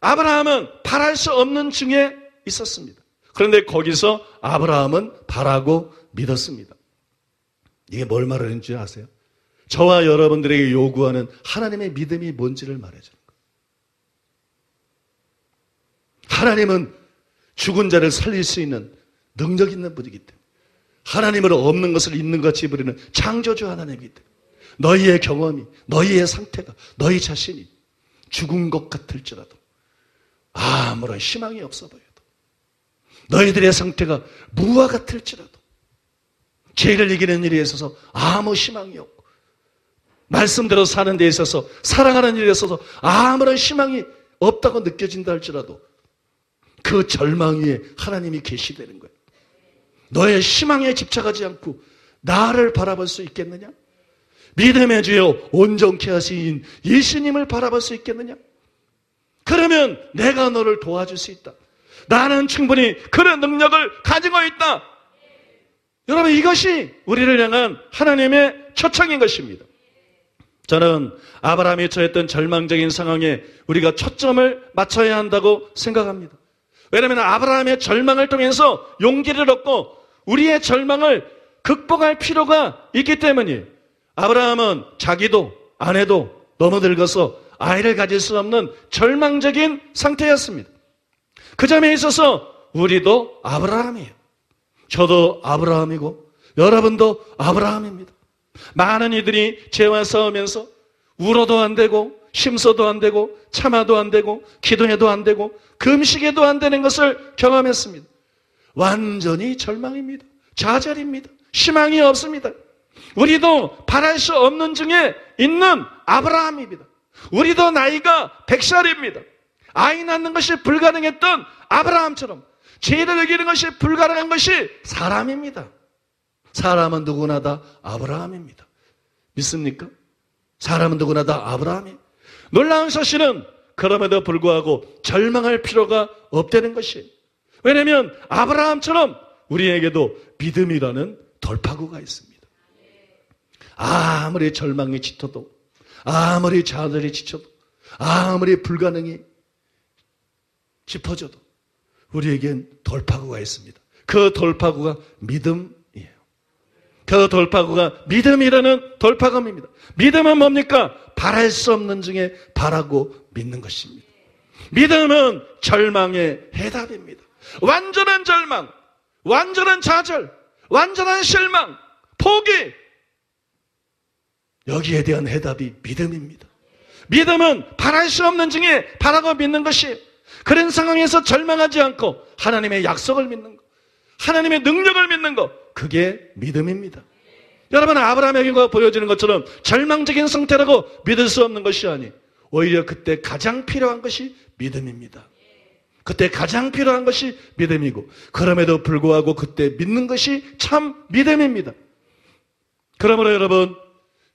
아브라함은 바랄 수 없는 중에 있었습니다. 그런데 거기서 아브라함은 바라고 믿었습니다. 이게 뭘 말하는지 아세요? 저와 여러분들에게 요구하는 하나님의 믿음이 뭔지를 말해주는 거예요. 하나님은 죽은 자를 살릴 수 있는 능력 있는 분이기 때문에, 하나님으로 없는 것을 있는 것 같이 부리는 창조주 하나님이기 때문에, 너희의 경험이, 너희의 상태가, 너희 자신이 죽은 것 같을지라도, 아무런 희망이 없어 보여도, 너희들의 상태가 무와 같을지라도, 죄를 이기는 일에 있어서 아무 희망이 없고, 말씀대로 사는 데 있어서, 사랑하는 일에 있어서 아무런 희망이 없다고 느껴진다 할지라도 그 절망 위에 하나님이 계시다는 거예요. 너의 희망에 집착하지 않고 나를 바라볼 수 있겠느냐? 믿음의 주여 온전케 하신 예수님을 바라볼 수 있겠느냐? 그러면 내가 너를 도와줄 수 있다. 나는 충분히 그런 능력을 가지고 있다. 여러분, 이것이 우리를 향한 하나님의 초청인 것입니다. 저는 아브라함이 처했던 절망적인 상황에 우리가 초점을 맞춰야 한다고 생각합니다. 왜냐하면 아브라함의 절망을 통해서 용기를 얻고 우리의 절망을 극복할 필요가 있기 때문이에요. 아브라함은 자기도 아내도 너무 늙어서 아이를 가질 수 없는 절망적인 상태였습니다. 그 점에 있어서 우리도 아브라함이에요. 저도 아브라함이고 여러분도 아브라함입니다. 많은 이들이 죄와 싸우면서 울어도 안 되고 힘써도 안 되고 참아도 안 되고 기도해도 안 되고 금식해도 안 되는 것을 경험했습니다. 완전히 절망입니다. 좌절입니다. 희망이 없습니다. 우리도 바랄 수 없는 중에 있는 아브라함입니다. 우리도 나이가 100살입니다. 아이 낳는 것이 불가능했던 아브라함처럼 죄를 이기는 것이 불가능한 것이 사람입니다. 사람은 누구나 다 아브라함입니다. 믿습니까? 사람은 누구나 다 아브라함이에요. 놀라운 사실은 그럼에도 불구하고 절망할 필요가 없다는 것이에요. 왜냐하면 아브라함처럼 우리에게도 믿음이라는 돌파구가 있습니다. 아무리 절망이 짙어도, 아무리 좌절이 지쳐도, 아무리 불가능이 짚어져도 우리에겐 돌파구가 있습니다. 그 돌파구가 믿음이에요. 그 돌파구가 믿음이라는 돌파구입니다. 믿음은 뭡니까? 바랄 수 없는 중에 바라고 믿는 것입니다. 믿음은 절망의 해답입니다. 완전한 절망, 완전한 좌절, 완전한 실망, 포기, 여기에 대한 해답이 믿음입니다. 믿음은 바랄 수 없는 중에 바라고 믿는 것이, 그런 상황에서 절망하지 않고 하나님의 약속을 믿는 것, 하나님의 능력을 믿는 것, 그게 믿음입니다. 여러분, 아브라함에게 보여지는 것처럼 절망적인 상태라고 믿을 수 없는 것이 아니, 오히려 그때 가장 필요한 것이 믿음입니다. 그때 가장 필요한 것이 믿음이고, 그럼에도 불구하고 그때 믿는 것이 참 믿음입니다. 그러므로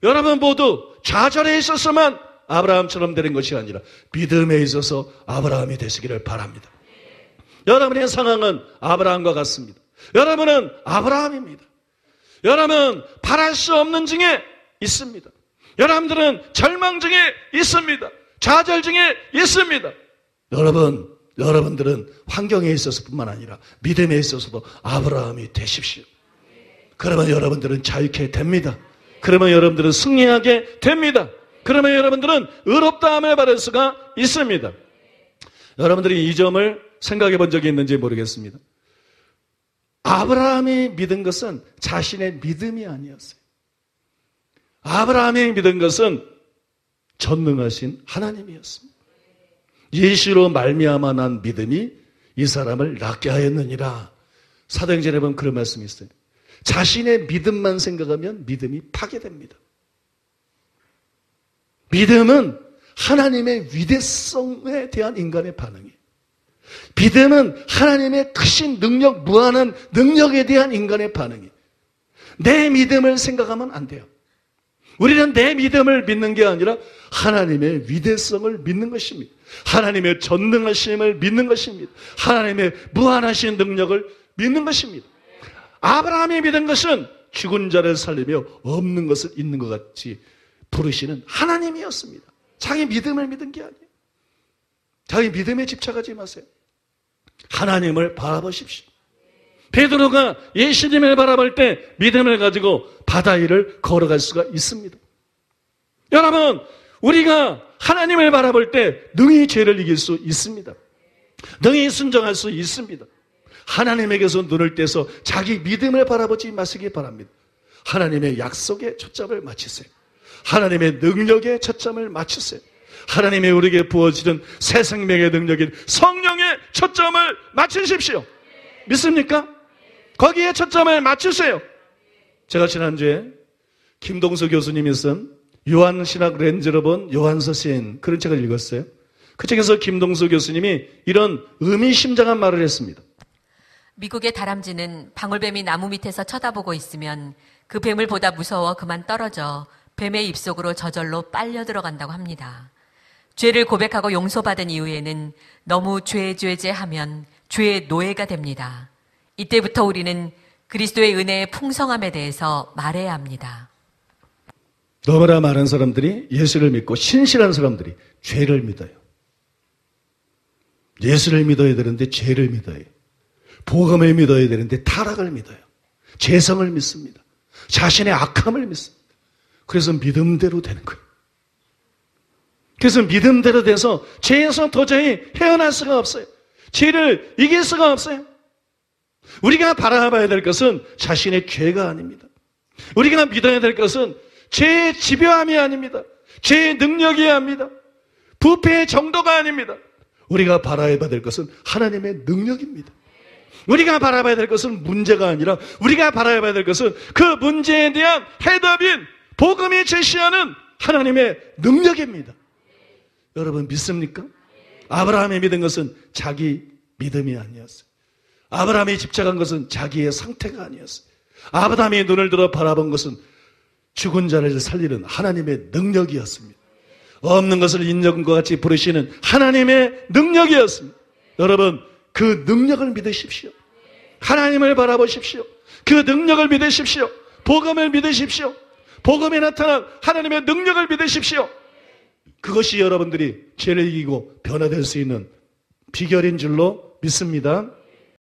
여러분 모두 좌절에 있어서만 아브라함처럼 되는 것이 아니라 믿음에 있어서 아브라함이 되시기를 바랍니다. 여러분의 상황은 아브라함과 같습니다. 여러분은 아브라함입니다. 여러분 바랄 수 없는 중에 있습니다. 여러분들은 절망 중에 있습니다. 좌절 중에 있습니다. 여러분들은 환경에 있어서 뿐만 아니라 믿음에 있어서도 아브라함이 되십시오. 그러면 여러분들은 자유케 됩니다. 그러면 여러분들은 승리하게 됩니다. 그러면 여러분들은 의롭다함을 받을 수가 있습니다. 여러분들이 이 점을 생각해 본 적이 있는지 모르겠습니다. 아브라함이 믿은 것은 자신의 믿음이 아니었어요. 아브라함이 믿은 것은 전능하신 하나님이었습니다. 예수로 말미암아 난 믿음이 이 사람을 낫게 하였느니라. 사도행전에 보면 그런 말씀이 있어요. 자신의 믿음만 생각하면 믿음이 파괴됩니다. 믿음은 하나님의 위대성에 대한 인간의 반응이에요. 믿음은 하나님의 크신 능력, 무한한 능력에 대한 인간의 반응이에요. 내 믿음을 생각하면 안 돼요. 우리는 내 믿음을 믿는 게 아니라 하나님의 위대성을 믿는 것입니다. 하나님의 전능하심을 믿는 것입니다. 하나님의 무한하신 능력을 믿는 것입니다. 아브라함이 믿은 것은 죽은 자를 살리며 없는 것을 있는 것 같이 부르시는 하나님이었습니다. 자기 믿음을 믿은 게 아니에요. 자기 믿음에 집착하지 마세요. 하나님을 바라보십시오. 베드로가 예수님을 바라볼 때 믿음을 가지고 바다 위를 걸어갈 수가 있습니다. 여러분, 우리가 하나님을 바라볼 때 능히 죄를 이길 수 있습니다. 능히 순종할 수 있습니다. 하나님에게서 눈을 떼서 자기 믿음을 바라보지 마시기 바랍니다. 하나님의 약속에 초점을 맞추세요. 하나님의 능력에 초점을 맞추세요. 하나님의 우리에게 부어지는 새 생명의 능력인 성령에 초점을 맞추십시오. 믿습니까? 거기에 초점을 맞추세요. 제가 지난주에 김동수 교수님이 쓴 요한신학 렌즈로 본 요한서 시인, 그런 책을 읽었어요. 그 책에서 김동수 교수님이 이런 의미심장한 말을 했습니다. 미국의 다람쥐는 방울뱀이 나무 밑에서 쳐다보고 있으면 그 뱀을 보다 무서워 그만 떨어져 뱀의 입속으로 저절로 빨려 들어간다고 합니다. 죄를 고백하고 용서받은 이후에는 너무 죄하면 죄의 노예가 됩니다. 이때부터 우리는 그리스도의 은혜의 풍성함에 대해서 말해야 합니다. 너무나 많은 사람들이 예수를 믿고 신실한 사람들이 죄를 믿어요. 예수를 믿어야 되는데 죄를 믿어요. 복음을 믿어야 되는데 타락을 믿어요. 죄성을 믿습니다. 자신의 악함을 믿습니다. 그래서 믿음대로 되는 거예요. 그래서 믿음대로 돼서 죄에서 도저히 헤어날 수가 없어요. 죄를 이길 수가 없어요. 우리가 바라봐야 될 것은 자신의 죄가 아닙니다. 우리가 믿어야 될 것은 죄의 집요함이 아닙니다. 죄의 능력이 아닙니다. 부패의 정도가 아닙니다. 우리가 바라봐야 될 것은 하나님의 능력입니다. 우리가 바라봐야 될 것은 문제가 아니라 우리가 바라봐야 될 것은 그 문제에 대한 해답인 복음이 제시하는 하나님의 능력입니다. 여러분 믿습니까? 아브라함이 믿은 것은 자기 믿음이 아니었어요. 아브라함이 집착한 것은 자기의 상태가 아니었어요. 아브라함이 눈을 들어 바라본 것은 죽은 자를 살리는 하나님의 능력이었습니다. 없는 것을 있는 것 같이 부르시는 하나님의 능력이었습니다. 여러분 그 능력을 믿으십시오. 하나님을 바라보십시오. 그 능력을 믿으십시오. 복음을 믿으십시오. 복음에 나타난 하나님의 능력을 믿으십시오. 그것이 여러분들이 죄를 이기고 변화될 수 있는 비결인 줄로 믿습니다.